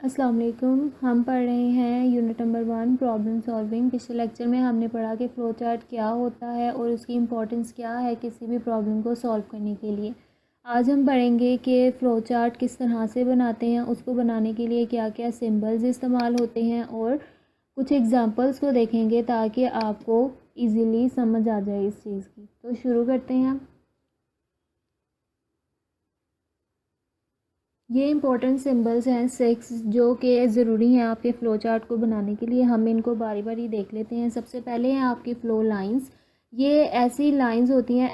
अस्सलाम वालेकुम। हम पढ़ रहे हैं यूनिट नंबर 1 प्रॉब्लम सॉल्विंग। पिछले लेक्चर में हमने पढ़ा कि फ़्लो चार्ट क्या होता है और उसकी इम्पोर्टेंस क्या है किसी भी प्रॉब्लम को सॉल्व करने के लिए। आज हम पढ़ेंगे कि फ़्लो चार्ट किस तरह से बनाते हैं, उसको बनाने के लिए क्या क्या सिंबल्स इस्तेमाल होते हैं और कुछ एग्ज़ाम्पल्स को देखेंगे ताकि आपको ईज़िली समझ आ जाए इस चीज़ की। तो शुरू करते हैं। ये इंपॉर्टेंट सिंबल्स हैं 6 जो कि ज़रूरी हैं आपके फ़्लो चार्ट को बनाने के लिए। हम इनको बारी बारी देख लेते हैं। सबसे पहले हैं आपकी फ़्लो लाइंस। ये ऐसी लाइंस होती हैं,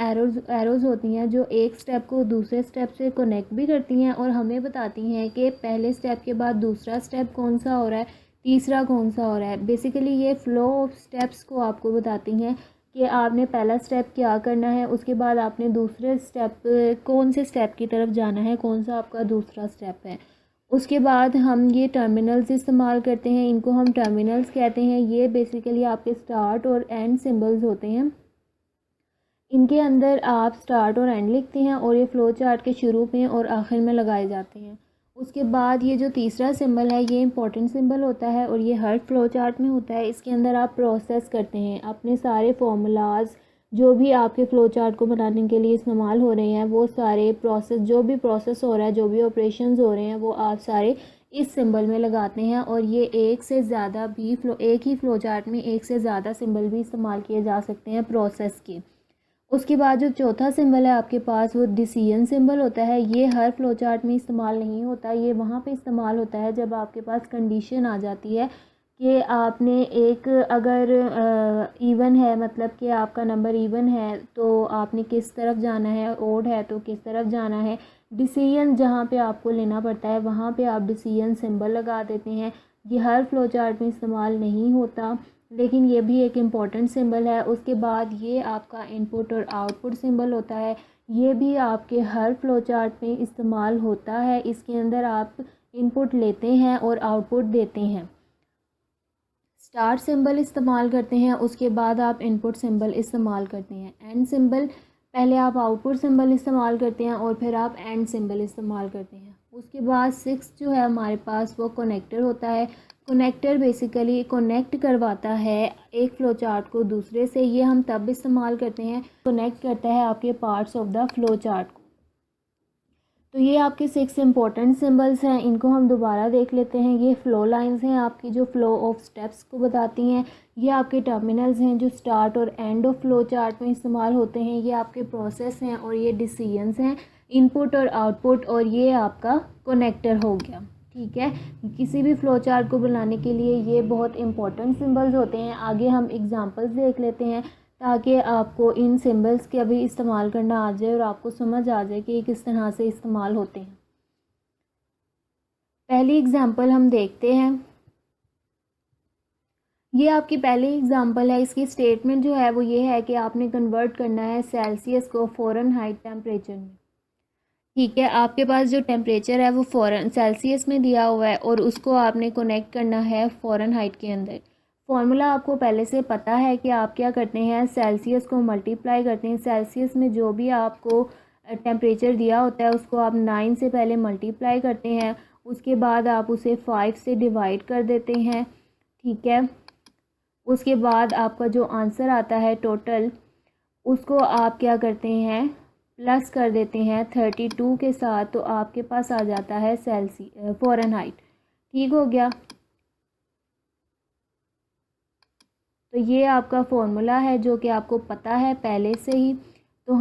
एरोज़ होती हैं जो एक स्टेप को दूसरे स्टेप से कनेक्ट भी करती हैं और हमें बताती हैं कि पहले स्टेप के बाद दूसरा स्टेप कौन सा हो रहा है, तीसरा कौन सा हो रहा है। बेसिकली ये फ़्लो ऑफ स्टेप्स को आपको बताती हैं कि आपने पहला स्टेप क्या करना है, उसके बाद आपने दूसरे स्टेप कौन से स्टेप की तरफ जाना है, कौन सा आपका दूसरा स्टेप है। उसके बाद हम ये टर्मिनल्स इस्तेमाल करते हैं, इनको हम टर्मिनल्स कहते हैं। ये बेसिकली आपके स्टार्ट और एंड सिंबल्स होते हैं। इनके अंदर आप स्टार्ट और एंड लिखते हैं और ये फ़्लो चार्ट के शुरू में और आखिर में लगाए जाते हैं। उसके बाद ये जो तीसरा सिंबल है ये इंपॉर्टेंट सिंबल होता है और ये हर फ़्लो चार्ट में होता है। इसके अंदर आप प्रोसेस करते हैं अपने सारे फार्मूलाज जो भी आपके फ़्लो चार्ट को बनाने के लिए इस्तेमाल हो रहे हैं, वो सारे प्रोसेस जो भी प्रोसेस हो रहा है, जो भी ऑपरेशंस हो रहे हैं, वो आप सारे इस सिंबल में लगाते हैं। और ये एक से ज़्यादा भी एक ही फ़्लो चार्ट में एक से ज़्यादा सिंबल भी इस्तेमाल किए जा सकते हैं प्रोसेस के। उसके बाद जो चौथा सिंबल है आपके पास वो डिसीजन सिंबल होता है। ये हर फ़्लो चार्ट में इस्तेमाल नहीं होता, ये वहाँ पे इस्तेमाल होता है जब आपके पास कंडीशन आ जाती है कि आपने एक अगर इवन है, मतलब कि आपका नंबर इवन है तो आपने किस तरफ जाना है, ओड है तो किस तरफ जाना है। डिसीजन जहाँ पे आपको लेना पड़ता है वहाँ पे आप डिसीजन सिंबल लगा देते हैं। ये हर फ़्लो चार्ट में इस्तेमाल नहीं होता लेकिन ये भी एक इम्पॉर्टेंट सिंबल है। उसके बाद ये आपका इनपुट और आउटपुट सिंबल होता है। ये भी आपके हर फ़्लो चार्ट में इस्तेमाल होता है। इसके अंदर आप इनपुट लेते हैं और आउटपुट देते हैं। स्टार्ट सिंबल इस्तेमाल करते हैं, उसके बाद आप इनपुट सिंबल इस्तेमाल करते हैं। एंड सिंबल पहले आप आउटपुट सिंबल इस्तेमाल करते हैं और फिर आप एंड सिंबल इस्तेमाल करते हैं। उसके बाद 6 जो है हमारे पास वो कनेक्टर होता है। कनेक्टर बेसिकली कनेक्ट करवाता है एक फ़्लो चार्ट को दूसरे से। ये हम तब इस्तेमाल करते हैं, कनेक्ट करता है आपके parts of the flow chart को। तो ये आपके 6 इंपॉर्टेंट सिंबल्स हैं, इनको हम दोबारा देख लेते हैं। ये फ़्लो लाइंस हैं आपकी जो फ़्लो ऑफ स्टेप्स को बताती हैं। ये आपके टर्मिनल्स हैं जो स्टार्ट और एंड ऑफ फ़्लो चार्ट में इस्तेमाल होते हैं। ये आपके प्रोसेस हैं और ये डिसीजंस हैं, इनपुट और आउटपुट। और ये आपका कनेक्टर हो गया। ठीक है, किसी भी फ़्लो चार्ट को बनाने के लिए ये बहुत इंपॉर्टेंट सिंबल्स होते हैं। आगे हम एग्जांपल्स देख लेते हैं ताकि आपको इन सिंबल्स का भी इस्तेमाल करना आ जाए और आपको समझ आ जाए कि ये किस तरह से इस्तेमाल होते हैं। पहली एग्जांपल हम देखते हैं। ये आपकी पहली एग्जांपल है। इसकी स्टेटमेंट जो है वो ये है कि आपने कन्वर्ट करना है सेल्सियस को फ़ारेनहाइट टेम्परेचर में। ठीक है, आपके पास जो टेम्परेचर है वो सेल्सियस में दिया हुआ है और उसको आपने कनेक्ट करना है फ़ारेनहाइट के अंदर। फॉर्मूला आपको पहले से पता है कि आप क्या करते हैं, सेल्सियस को मल्टीप्लाई करते हैं। सेल्सियस में जो भी आपको टेम्परेचर दिया होता है उसको आप 9 से पहले मल्टीप्लाई करते हैं, उसके बाद आप उसे 5 से डिवाइड कर देते हैं। ठीक है, उसके बाद आपका जो आंसर आता है टोटल, उसको आप क्या करते हैं, प्लस कर देते हैं 32 के साथ, तो आपके पास आ जाता है फ़ारेनहाइट। ठीक हो गया। तो ये आपका फॉर्मूला है जो कि आपको पता है पहले से ही। तो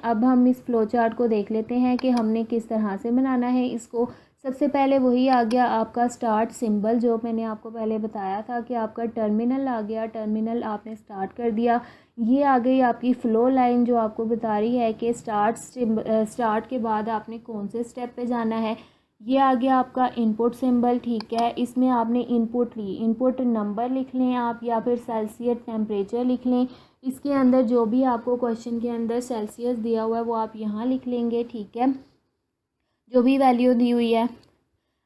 अब हम इस फ़्लो चार्ट को देख लेते हैं कि हमने किस तरह से बनाना है इसको। सबसे पहले वही आ गया आपका स्टार्ट सिंबल जो मैंने आपको पहले बताया था कि आपका टर्मिनल आ गया। टर्मिनल आपने स्टार्ट कर दिया। ये आ गई आपकी फ़्लो लाइन जो आपको बता रही है कि स्टार्ट के बाद आपने कौन से स्टेप पे जाना है। ये आ गया आपका इनपुट सिंबल। ठीक है, इसमें आपने इनपुट ली, इनपुट नंबर लिख लें आप या फिर सेल्सियस टेम्परेचर लिख लें। इसके अंदर जो भी आपको क्वेश्चन के अंदर सेल्सियस दिया हुआ है वो आप यहाँ लिख लेंगे। ठीक है, जो भी वैल्यू दी हुई है।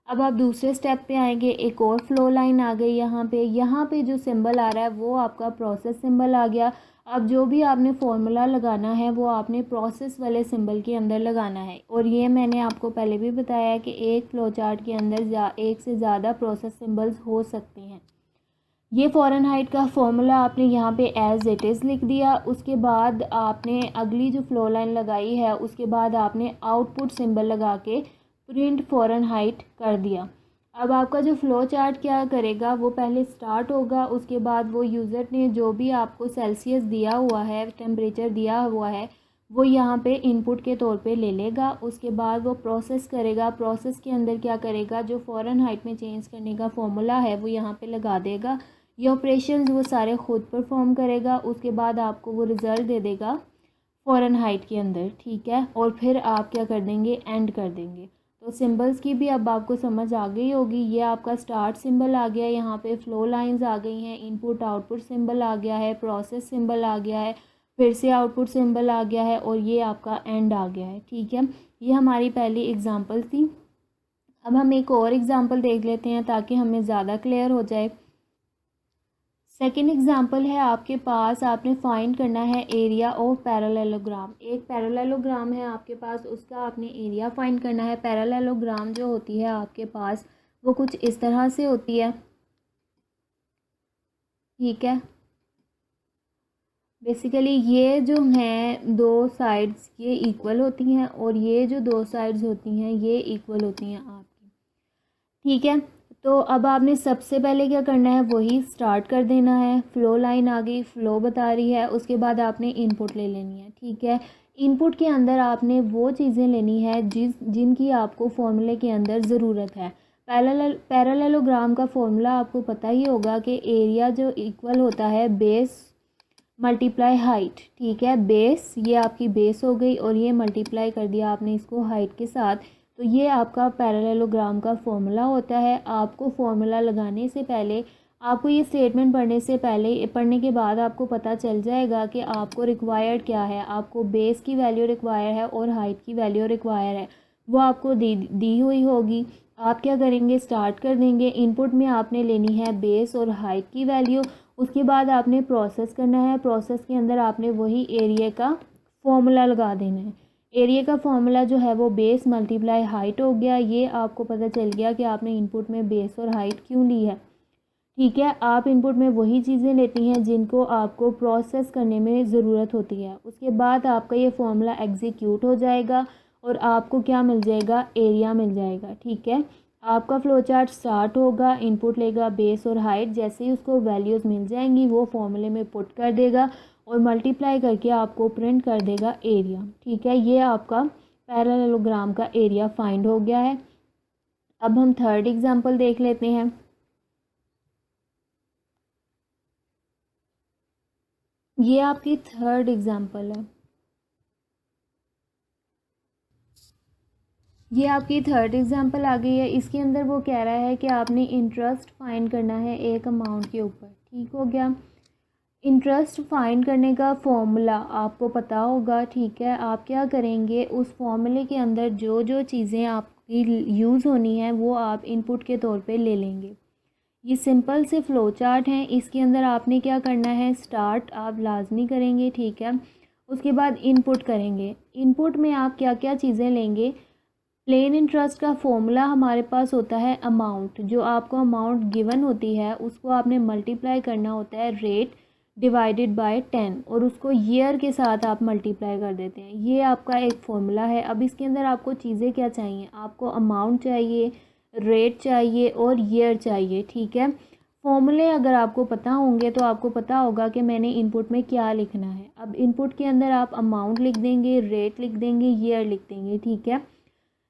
अब आप दूसरे स्टेप पे आएंगे, एक और फ़्लो लाइन आ गई यहाँ पे जो सिंबल आ रहा है वो आपका प्रोसेस सिंबल आ गया। अब जो भी आपने फॉर्मूला लगाना है वो आपने प्रोसेस वाले सिंबल के अंदर लगाना है। और ये मैंने आपको पहले भी बताया है कि एक फ़्लो चार्ट के अंदर एक से ज़्यादा प्रोसेस सिंबल्स हो सकते हैं। ये फ़ारेनहाइट का फॉर्मूला आपने यहाँ पे एज़ इट इज़ लिख दिया। उसके बाद आपने अगली जो फ़्लो लाइन लगाई है उसके बाद आपने आउटपुट सिंबल लगा के प्रिंट फ़ारेनहाइट कर दिया। अब आपका जो फ़्लो चार्ट क्या करेगा, वो पहले स्टार्ट होगा, उसके बाद वो यूज़र ने जो भी आपको सेल्सियस दिया हुआ है, टेम्परेचर दिया हुआ है, वो यहाँ पे इनपुट के तौर पे ले लेगा। उसके बाद वो प्रोसेस करेगा। प्रोसेस के अंदर क्या करेगा, जो फ़ारेनहाइट में चेंज करने का फॉर्मूला है वो यहाँ पे लगा देगा। ये ऑपरेशंस वो सारे खुद परफॉर्म करेगा। उसके बाद आपको वो रिज़ल्ट दे देगा फ़ारेनहाइट के अंदर, ठीक है। और फिर आप क्या कर देंगे, एंड कर देंगे। तो सिंबल्स की भी अब आपको समझ आ गई होगी। ये आपका स्टार्ट सिंबल आ गया, यहाँ पे फ़्लो लाइंस आ गई हैं, इनपुट आउटपुट सिंबल आ गया है, प्रोसेस सिंबल आ गया है, फिर से आउटपुट सिंबल आ गया है, और ये आपका एंड आ गया है, ठीक है। ये हमारी पहली एग्ज़ाम्पल थी। अब हम एक और एग्ज़ाम्पल देख लेते हैं ताकि हमें ज़्यादा क्लियर हो जाए। सेकेंड एग्जाम्पल है आपके पास, आपने फाइंड करना है एरिया ऑफ पैरेललोग्राम। एक पैरेललोग्राम है आपके पास, उसका आपने एरिया फाइंड करना है। पैरेललोग्राम जो होती है आपके पास वो कुछ इस तरह से होती है, ठीक है। बेसिकली ये जो हैं दो साइड्स ये इक्वल होती हैं, और ये जो दो साइड्स होती हैं ये इक्वल होती हैं आपकी, ठीक है। तो अब आपने सबसे पहले क्या करना है, वही स्टार्ट कर देना है। फ़्लो लाइन आ गई, फ़्लो बता रही है। उसके बाद आपने इनपुट ले लेनी है, ठीक है। इनपुट के अंदर आपने वो चीज़ें लेनी है जिनकी आपको फॉर्मूले के अंदर ज़रूरत है। पैरेललोग्राम का फॉर्मूला आपको पता ही होगा कि एरिया जो इक्वल होता है बेस मल्टीप्लाई हाइट, ठीक है। बेस, ये आपकी बेस हो गई, और ये मल्टीप्लाई कर दिया आपने इसको हाइट के साथ। तो ये आपका पैरेललोग्राम का फॉर्मूला होता है। आपको फॉर्मूला लगाने से पहले, आपको ये स्टेटमेंट पढ़ने के बाद आपको पता चल जाएगा कि आपको रिक्वायर्ड क्या है। आपको बेस की वैल्यू रिक्वायर है और हाइट की वैल्यू रिक्वायर है, वो आपको दी हुई होगी। आप क्या करेंगे, स्टार्ट कर देंगे। इनपुट में आपने लेनी है बेस और हाइट की वैल्यू। उसके बाद आपने प्रोसेस करना है। प्रोसेस के अंदर आपने वही एरिया का फॉर्मूला लगा देना है। एरिया का फॉर्मूला जो है वो बेस मल्टीप्लाई हाइट हो गया। ये आपको पता चल गया कि आपने इनपुट में बेस और हाइट क्यों ली है, ठीक है। आप इनपुट में वही चीज़ें लेती हैं जिनको आपको प्रोसेस करने में ज़रूरत होती है। उसके बाद आपका ये फॉर्मूला एग्जीक्यूट हो जाएगा और आपको क्या मिल जाएगा, एरिया मिल जाएगा, ठीक है। आपका फ़्लो चार्ट स्टार्ट होगा, इनपुट लेगा बेस और हाइट। जैसे ही उसको वैल्यूज़ मिल जाएंगी वो फॉर्मूले में पुट कर देगा और मल्टीप्लाई करके आपको प्रिंट कर देगा एरिया, ठीक है। ये आपका पैरेललोग्राम का एरिया फाइंड हो गया है। अब हम थर्ड एग्जांपल देख लेते हैं। ये आपकी थर्ड एग्जांपल है। ये आपकी थर्ड एग्जांपल आ गई है। इसके अंदर वो कह रहा है कि आपने इंटरेस्ट फाइंड करना है एक अमाउंट के ऊपर, ठीक हो गया। इंटरेस्ट फाइंड करने का फॉर्मूला आपको पता होगा, ठीक है। आप क्या करेंगे, उस फॉर्मूले के अंदर जो जो चीज़ें आपकी यूज़ होनी है वो आप इनपुट के तौर पे ले लेंगे। ये सिंपल से फ़्लो चार्ट हैं। इसके अंदर आपने क्या करना है, स्टार्ट आप लाजमी करेंगे, ठीक है। उसके बाद इनपुट करेंगे। इनपुट में आप क्या क्या चीज़ें लेंगे, प्लेन इंटरेस्ट का फॉर्मूला हमारे पास होता है अमाउंट। जो आपको अमाउंट गिवन होती है उसको आपने मल्टीप्लाई करना होता है रेट डिवाइडेड बाय 10, और उसको ईयर के साथ आप मल्टीप्लाई कर देते हैं। ये आपका एक फॉर्मूला है। अब इसके अंदर आपको चीज़ें क्या चाहिए, आपको अमाउंट चाहिए, रेट चाहिए और ईयर चाहिए, ठीक है। फॉर्मूले अगर आपको पता होंगे तो आपको पता होगा कि मैंने इनपुट में क्या लिखना है। अब इनपुट के अंदर आप अमाउंट लिख देंगे, रेट लिख देंगे, ईयर लिख देंगे, ठीक है।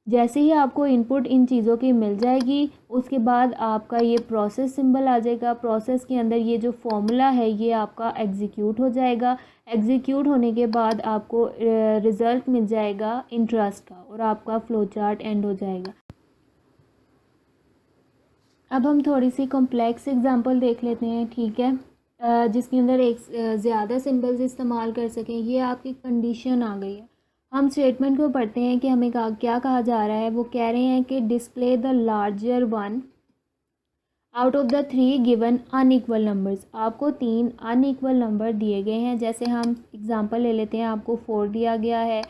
जैसे ही आपको इनपुट इन चीज़ों की मिल जाएगी उसके बाद आपका ये प्रोसेस सिंबल आ जाएगा। प्रोसेस के अंदर ये जो फॉर्मूला है ये आपका एग्जीक्यूट हो जाएगा। एग्जीक्यूट होने के बाद आपको रिज़ल्ट मिल जाएगा इंटरेस्ट का, और आपका फ़्लो चार्ट एंड हो जाएगा। अब हम थोड़ी सी कॉम्प्लेक्स एग्जांपल देख लेते हैं, ठीक है, जिसके अंदर एक ज़्यादा सिंबल्स इस्तेमाल कर सकें। ये आपकी कंडीशन आ गई है। हम स्टेटमेंट को पढ़ते हैं कि हमें क्या कहा जा रहा है। वो कह रहे हैं कि display the larger one out of the 3 given unequal numbers, आपको 3 अनइक्वल नंबर दिए गए हैं। जैसे हम एग्जांपल ले लेते हैं, आपको 4 दिया गया है,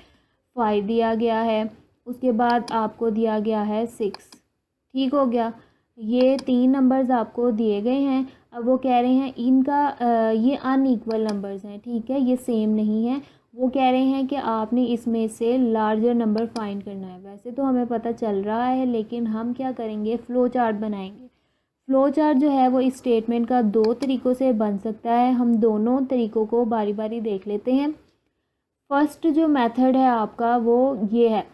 5 दिया गया है, उसके बाद आपको दिया गया है 6। ठीक हो गया, ये 3 नंबर्स आपको दिए गए हैं। अब वो कह रहे हैं इनका ये अनइक्वल नंबर्स हैं, ठीक है, ये सेम नहीं है। वो कह रहे हैं कि आपने इसमें से लार्जर नंबर फाइंड करना है। वैसे तो हमें पता चल रहा है, लेकिन हम क्या करेंगे, फ़्लो चार्ट बनाएंगे। फ़्लो चार्ट जो है वो इस स्टेटमेंट का 2 तरीक़ों से बन सकता है। हम दोनों तरीक़ों को बारी बारी देख लेते हैं। फर्स्ट जो मेथड है आपका वो ये है।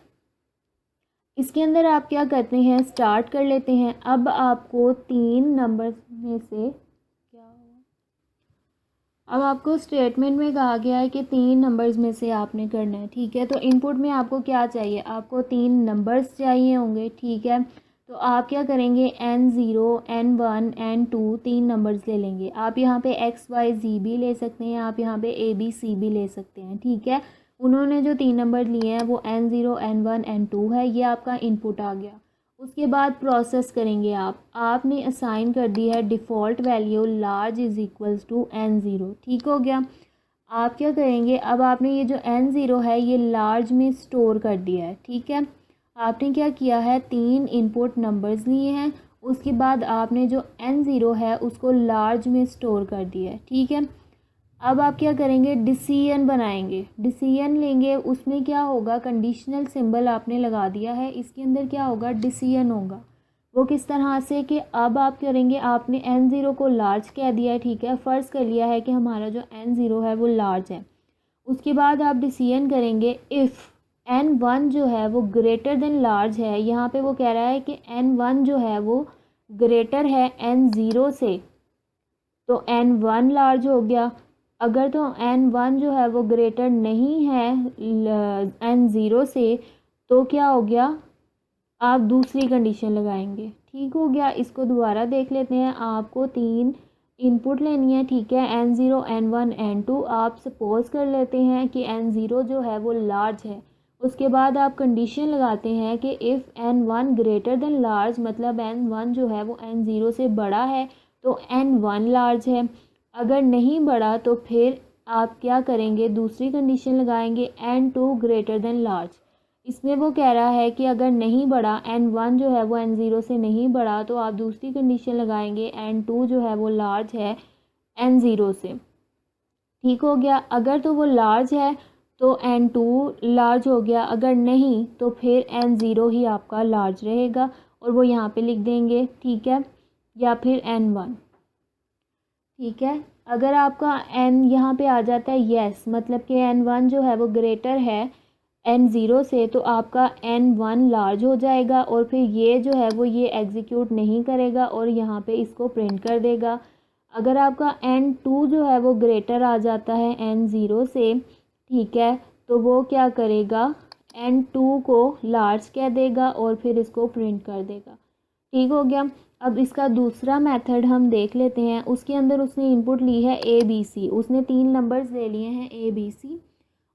इसके अंदर आप क्या करते हैं, स्टार्ट कर लेते हैं। अब आपको 3 नंबर में से क्या हुआ, अब आपको स्टेटमेंट में कहा गया है कि 3 नंबर्स में से आपने करना है, ठीक है। तो इनपुट में आपको क्या चाहिए, आपको 3 नंबर्स चाहिए होंगे, ठीक है। तो आप क्या करेंगे, N0, N1, N2 3 नंबर्स ले लेंगे। आप यहाँ पे X, Y, Z भी ले सकते हैं, आप यहाँ पे A, B, C भी ले सकते हैं, ठीक है। उन्होंने जो 3 नंबर लिए हैं वो N0, N1, N2 है, ये आपका इनपुट आ गया। उसके बाद प्रोसेस करेंगे आपने असाइन कर दी है default value large is equals to N0, ठीक हो गया। आप क्या करेंगे, अब आपने ये जो N0 है ये लार्ज में स्टोर कर दिया है, ठीक है। आपने क्या किया है, 3 इनपुट नंबर्स लिए हैं, उसके बाद आपने जो N0 है उसको लार्ज में स्टोर कर दिया है, ठीक है। अब आप क्या करेंगे, डिसीजन बनाएंगे, डिसीजन लेंगे। उसमें क्या होगा, कंडीशनल सिंबल आपने लगा दिया है, इसके अंदर क्या होगा, डिसीजन होगा। वो किस तरह से कि अब आप करेंगे, आपने N0 को लार्ज कह दिया है, ठीक है, फ़र्ज़ कर लिया है कि हमारा जो N0 है वो लार्ज है। उसके बाद आप डिसीजन करेंगे इफ़ N1 जो है वो ग्रेटर देन लार्ज है। यहाँ पे वो कह रहा है कि N1 जो है वो ग्रेटर है N0 से, तो N1 लार्ज हो गया। अगर तो N1 जो है वो ग्रेटर नहीं है N0 से, तो क्या हो गया, आप दूसरी कंडीशन लगाएंगे, ठीक हो गया। इसको दोबारा देख लेते हैं। आपको 3 इनपुट लेनी है, ठीक है, N0, N1, N2। आप सपोज़ कर लेते हैं कि N0 जो है वो लार्ज है। उसके बाद आप कंडीशन लगाते हैं कि if N1 greater than large, मतलब N1 जो है वो N0 से बड़ा है तो N1 लार्ज है। अगर नहीं बढ़ा तो फिर आप क्या करेंगे, दूसरी कंडीशन लगाएंगे N2 ग्रेटर देन लार्ज। इसमें वो कह रहा है कि अगर नहीं बढ़ा, N1 जो है वो N0 से नहीं बढ़ा, तो आप दूसरी कंडीशन लगाएंगे N2 जो है वो लार्ज है N0 से, ठीक हो गया। अगर तो वो लार्ज है तो N2 लार्ज हो गया, अगर नहीं तो फिर N0 ही आपका लार्ज रहेगा और वो यहाँ पे लिख देंगे, ठीक है, या फिर N1, ठीक है। अगर आपका N यहाँ पे आ जाता है येस, मतलब कि N1 जो है वो ग्रेटर है N0 से, तो आपका N1 लार्ज हो जाएगा और फिर ये जो है वो ये एग्जीक्यूट नहीं करेगा और यहाँ पे इसको प्रिंट कर देगा। अगर आपका N2 जो है वो ग्रेटर आ जाता है N0 से, ठीक है, तो वो क्या करेगा, N2 को लार्ज कह देगा और फिर इसको प्रिंट कर देगा, ठीक हो गया। अब इसका दूसरा मेथड हम देख लेते हैं। उसके अंदर उसने इनपुट ली है ABC, उसने 3 नंबर्स ले लिए हैं ABC।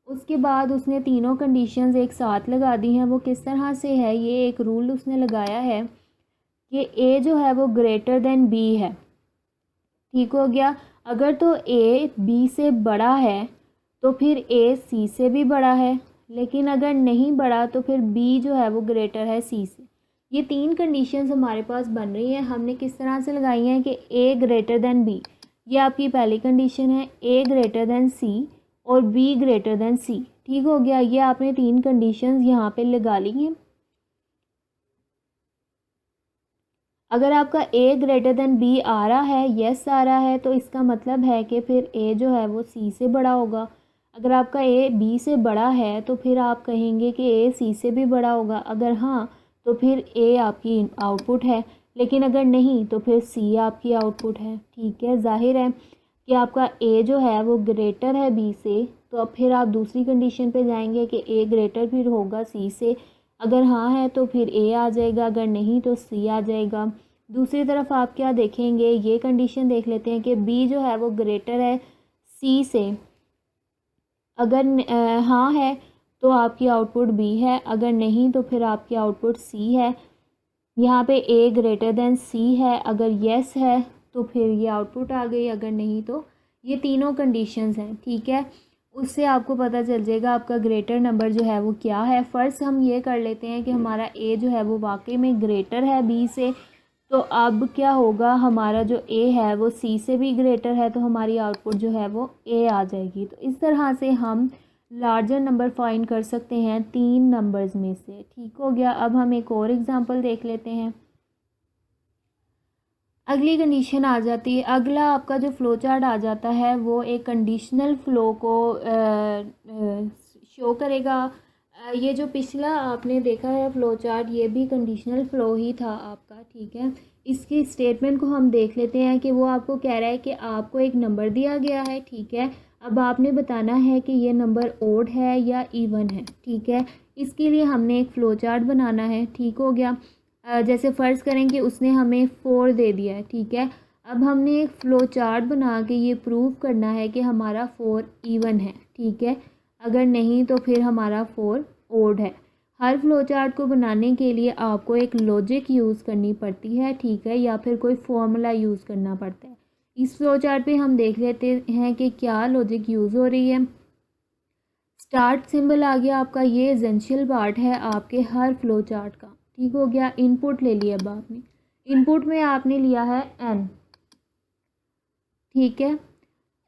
उसके बाद उसने तीनों कंडीशंस एक साथ लगा दी हैं। वो किस तरह से है, ये एक रूल उसने लगाया है कि A जो है वो ग्रेटर देन B है, ठीक हो गया। अगर तो A B से बड़ा है तो फिर A C से भी बड़ा है, लेकिन अगर नहीं बड़ा तो फिर B जो है वो ग्रेटर है C से। ये 3 कंडीशंस हमारे पास बन रही हैं। हमने किस तरह से लगाई हैं कि A ग्रेटर देन B, ये आपकी पहली कंडीशन है, A ग्रेटर देन C और B ग्रेटर देन C, ठीक हो गया। ये आपने 3 कंडीशंस यहाँ पे लगा ली हैं। अगर आपका A ग्रेटर देन B आ रहा है, येस आ रहा है, तो इसका मतलब है कि फिर A जो है वो C से बड़ा होगा। अगर आपका A B से बड़ा है तो फिर आप कहेंगे कि A C से भी बड़ा होगा। अगर हाँ तो फिर A आपकी आउटपुट है, लेकिन अगर नहीं तो फिर C आपकी आउटपुट है, ठीक है। जाहिर है कि आपका A जो है वो ग्रेटर है B से, तो अब फिर आप दूसरी कंडीशन पे जाएंगे कि A ग्रेटर फिर होगा C से। अगर हाँ है तो फिर A आ जाएगा, अगर नहीं तो C आ जाएगा। दूसरी तरफ आप क्या देखेंगे, ये कंडीशन देख लेते हैं कि B जो है वो ग्रेटर है C से। अगर हाँ है तो आपकी आउटपुट B है, अगर नहीं तो फिर आपकी आउटपुट C है। यहाँ पे ए ग्रेटर देन सी है, अगर येस है तो फिर ये आउटपुट आ गई, अगर नहीं तो ये तीनों कंडीशंस हैं, ठीक है। उससे आपको पता चल जाएगा आपका ग्रेटर नंबर जो है वो क्या है। फ़र्स्ट हम ये कर लेते हैं कि हमारा ए जो है वो वाकई में ग्रेटर है बी से, तो अब क्या होगा, हमारा जो ए है वो सी से भी ग्रेटर है, तो हमारी आउटपुट जो है वो ए आ जाएगी। तो इस तरह से हम लार्जर नंबर फाइंड कर सकते हैं 3 नंबर्स में से, ठीक हो गया। अब हम एक और एग्जांपल देख लेते हैं। अगली कंडीशन आ जाती है, अगला आपका जो फ़्लो चार्ट आ जाता है वो एक कंडीशनल फ़्लो को शो करेगा। ये जो पिछला आपने देखा है फ़्लो चार्ट, ये भी कंडीशनल फ़्लो ही था आपका, ठीक है। इसकी स्टेटमेंट को हम देख लेते हैं कि वो आपको कह रहा है कि आपको एक नंबर दिया गया है, ठीक है। अब आपने बताना है कि ये नंबर ओड है या इवन है, ठीक है। इसके लिए हमने एक फ़्लो चार्ट बनाना है, ठीक हो गया। जैसे फ़र्ज़ करें कि उसने हमें 4 दे दिया है, ठीक है। अब हमने एक फ़्लो चार्ट बना के ये प्रूव करना है कि हमारा 4 इवन है, ठीक है। अगर नहीं तो फिर हमारा 4 ओड है। हर फ़्लो चार्ट को बनाने के लिए आपको एक लॉजिक यूज़ करनी पड़ती है, ठीक है, या फिर कोई फॉर्मूला यूज़ करना पड़ता है। इस फ़्लो चार्ट पे हम देख लेते हैं कि क्या लॉजिक यूज़ हो रही है। स्टार्ट सिंबल आ गया आपका, ये एसेंशियल पार्ट है आपके हर फ़्लो चार्ट का, ठीक हो गया। इनपुट ले लिया अब आपने, इनपुट में आपने लिया है n, ठीक है।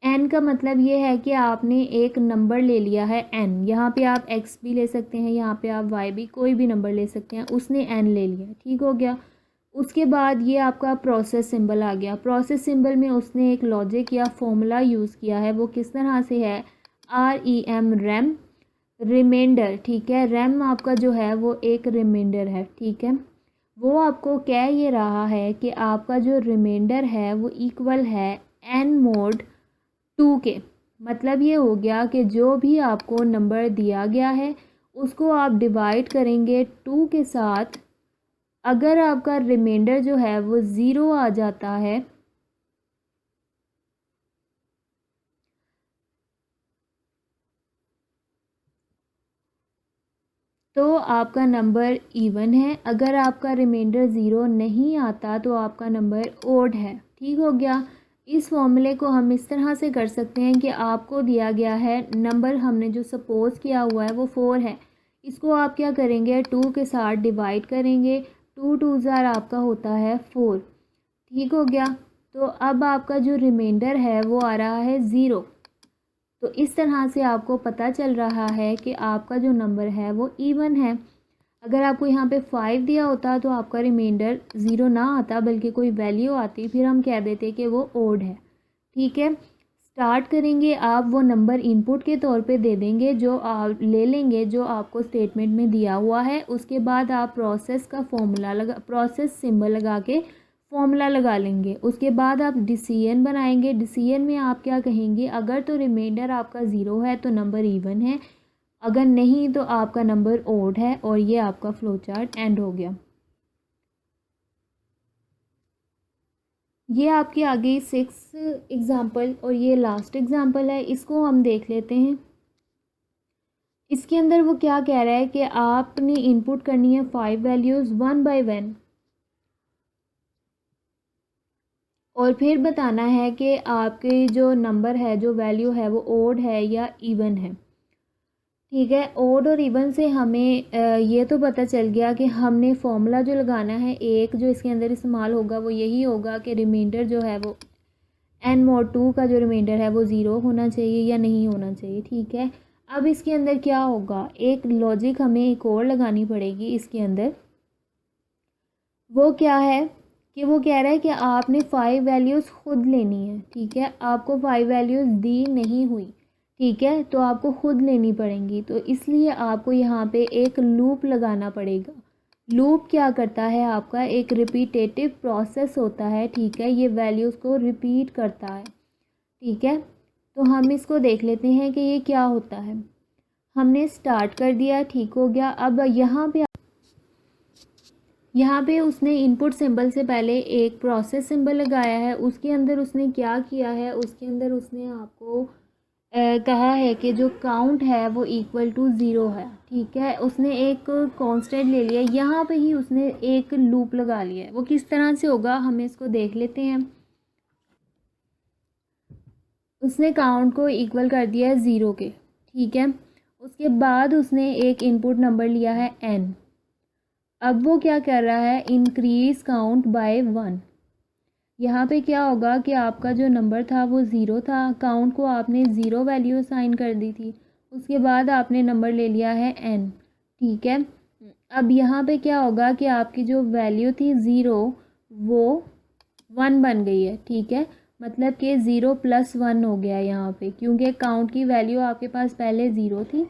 n का मतलब ये है कि आपने एक नंबर ले लिया है n, यहाँ पे आप x भी ले सकते हैं, यहाँ पे आप y भी, कोई भी नंबर ले सकते हैं, उसने n ले लिया, ठीक हो गया। उसके बाद ये आपका प्रोसेस सिंबल आ गया। प्रोसेस सिंबल में उसने एक लॉजिक या फॉर्मूला यूज़ किया है, वो किस तरह से है, REM, रैम, रिमाइंडर, ठीक है। रैम आपका जो है वो एक रिमाइंडर है, ठीक है। वो आपको कह ये रहा है कि आपका जो रिमाइंडर है वो इक्वल है n mod 2 के। मतलब ये हो गया कि जो भी आपको नंबर दिया गया है उसको आप डिवाइड करेंगे 2 के साथ। अगर आपका रिमाइंडर जो है वो 0 आ जाता है तो आपका नंबर इवन है, अगर आपका रिमाइंडर 0 नहीं आता तो आपका नंबर ओड है, ठीक हो गया। इस फॉर्मूले को हम इस तरह से कर सकते हैं कि आपको दिया गया है नंबर, हमने जो सपोज़ किया हुआ है वो 4 है, इसको आप क्या करेंगे 2 के साथ डिवाइड करेंगे, 2 2 ज़ार आपका होता है 4, ठीक हो गया। तो अब आपका जो रिमाइंडर है वो आ रहा है 0। तो इस तरह से आपको पता चल रहा है कि आपका जो नंबर है वो इवन है। अगर आपको यहाँ पे 5 दिया होता तो आपका रिमाइंडर 0 ना आता बल्कि कोई वैल्यू आती, फिर हम कह देते कि वो ओड है, ठीक है। स्टार्ट करेंगे आप, वो नंबर इनपुट के तौर पे दे देंगे जो आप ले लेंगे जो आपको स्टेटमेंट में दिया हुआ है। उसके बाद आप प्रोसेस का फॉर्मूला लगा, प्रोसेस सिंबल लगा के फॉर्मूला लगा लेंगे। उसके बाद आप डिसीजन बनाएंगे, डिसीजन में आप क्या कहेंगे, अगर तो रिमाइंडर आपका 0 है तो नंबर इवन है, अगर नहीं तो आपका नंबर ओड है, और ये आपका फ्लो चार्ट एंड हो गया। ये आपके आगे 6 एग्ज़ाम्पल और ये लास्ट एग्ज़ाम्पल है, इसको हम देख लेते हैं। इसके अंदर वो क्या कह रहा है कि आपने इनपुट करनी है 5 वैल्यूज़ 1 बाय 1 और फिर बताना है कि आपके जो नंबर है, जो वैल्यू है वो ओड है या इवन है, ठीक है। ओड और इवन से हमें ये तो पता चल गया कि हमने फॉर्मूला जो लगाना है एक जो इसके अंदर इस्तेमाल होगा वो यही होगा कि रिमाइंडर जो है वो n mod 2 का जो रिमाइंडर है वो 0 होना चाहिए या नहीं होना चाहिए, ठीक है। अब इसके अंदर क्या होगा, एक लॉजिक हमें एक और लगानी पड़ेगी इसके अंदर। वो क्या है कि वो कह रहा है कि आपने 5 वैल्यूज़ खुद लेनी है, ठीक है। आपको 5 वैल्यूज़ दी नहीं हुई, ठीक है, तो आपको खुद लेनी पड़ेंगी। तो इसलिए आपको यहाँ पे एक लूप लगाना पड़ेगा। लूप क्या करता है, आपका एक रिपीटेटिव प्रोसेस होता है, ठीक है। ये वैल्यूज़ को रिपीट करता है, ठीक है। तो हम इसको देख लेते हैं कि ये क्या होता है। हमने स्टार्ट कर दिया, ठीक हो गया। अब यहाँ पे उसने इनपुट सिंबल से पहले एक प्रोसेस सिंबल लगाया है। उसके अंदर उसने क्या किया है, उसके अंदर उसने आपको कहा है कि जो काउंट है वो इक्वल टू ज़ीरो है, ठीक है। उसने एक कांस्टेंट ले लिया, यहाँ पे ही उसने एक लूप लगा लिया है। वो किस तरह से होगा हमें इसको देख लेते हैं। उसने काउंट को इक्वल कर दिया है ज़ीरो के, ठीक है। उसके बाद उसने एक इनपुट नंबर लिया है n। अब वो क्या कर रहा है, इंक्रीज़ काउंट बाय 1। यहाँ पे क्या होगा कि आपका जो नंबर था वो ज़ीरो था, काउंट को आपने ज़ीरो वैल्यू असाइन कर दी थी। उसके बाद आपने नंबर ले लिया है n, ठीक है। अब यहाँ पे क्या होगा कि आपकी जो वैल्यू थी ज़ीरो वो 1 बन गई है, ठीक है। मतलब कि 0 + 1 हो गया यहाँ पे, क्योंकि काउंट की वैल्यू आपके पास पहले ज़ीरो थी।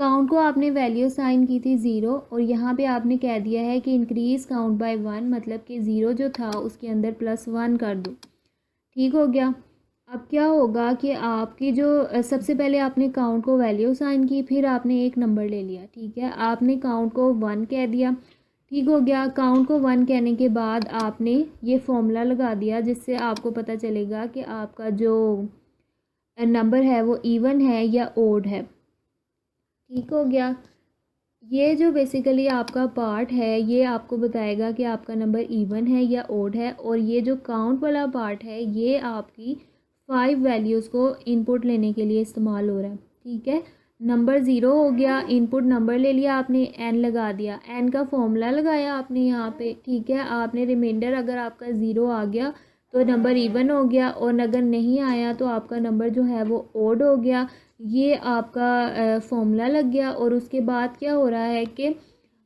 काउंट को आपने वैल्यू साइन की थी ज़ीरो, और यहाँ पे आपने कह दिया है कि इंक्रीज़ काउंट बाय 1, मतलब कि ज़ीरो जो था उसके अंदर +1 कर दो, ठीक हो गया। अब क्या होगा कि आपकी जो सबसे पहले आपने काउंट को वैल्यू साइन की, फिर आपने एक नंबर ले लिया, ठीक है। आपने काउंट को 1 कह दिया, ठीक हो गया। काउंट को 1 कहने के बाद आपने ये फॉर्मूला लगा दिया, जिससे आपको पता चलेगा कि आपका जो नंबर है वो इवन है या ओड है, ठीक हो गया। ये जो बेसिकली आपका पार्ट है ये आपको बताएगा कि आपका नंबर इवन है या ओड है, और ये जो काउंट वाला पार्ट है ये आपकी 5 वैल्यूज़ को इनपुट लेने के लिए इस्तेमाल हो रहा है, ठीक है। नंबर ज़ीरो हो गया, इनपुट नंबर ले लिया आपने, n लगा दिया, n का फॉर्मूला लगाया आपने यहाँ पे, ठीक है। आपने रिमाइंडर अगर आपका ज़ीरो आ गया तो नंबर इवन हो गया, और अगर नहीं आया तो आपका नंबर जो है वो ओड हो गया। ये आपका फॉर्मूला लग गया, और उसके बाद क्या हो रहा है कि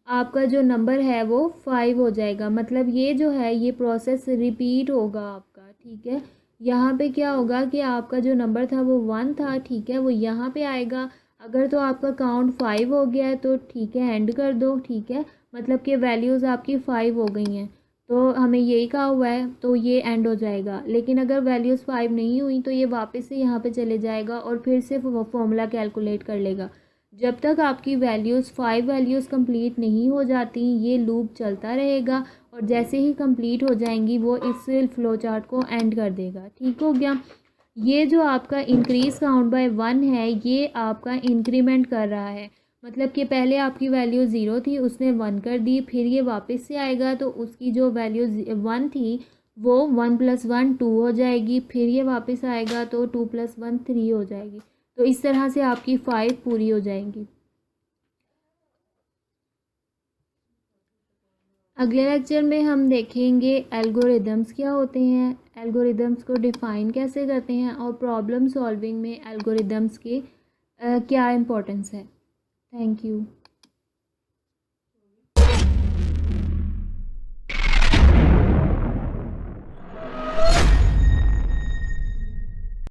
आपका जो नंबर है वो 5 हो जाएगा। मतलब ये जो है ये प्रोसेस रिपीट होगा आपका, ठीक है। यहाँ पे क्या होगा कि आपका जो नंबर था वो 1 था, ठीक है, वो यहाँ पे आएगा। अगर तो आपका काउंट 5 हो गया है तो ठीक है, एंड कर दो, ठीक है। मतलब कि वैल्यूज़ आपकी 5 हो गई हैं, तो हमें यही कहा हुआ है, तो ये एंड हो जाएगा। लेकिन अगर वैल्यूज़ 5 नहीं हुई तो ये वापस से यहाँ पे चले जाएगा और फिर से फॉर्मूला कैलकुलेट कर लेगा। जब तक आपकी वैल्यूज़ 5 वैल्यूज़ कंप्लीट नहीं हो जाती ये लूप चलता रहेगा, और जैसे ही कंप्लीट हो जाएंगी वो इस फ्लो चार्ट को एंड कर देगा, ठीक हो गया। ये जो आपका इंक्रीज़ काउंट बाय 1 है ये आपका इंक्रीमेंट कर रहा है, मतलब कि पहले आपकी वैल्यू ज़ीरो थी उसने 1 कर दी, फिर ये वापस से आएगा तो उसकी जो वैल्यू 1 थी वो 1 + 1 2 हो जाएगी, फिर ये वापस आएगा तो 2 + 1 3 हो जाएगी। तो इस तरह से आपकी 5 पूरी हो जाएंगी। अगले लेक्चर में हम देखेंगे एल्गोरिदम्स क्या होते हैं, एल्गोरिदम्स को डिफ़ाइन कैसे करते हैं, और प्रॉब्लम सॉल्विंग में एल्गोरिदम्स के क्या इम्पोर्टेंस है। Thank you.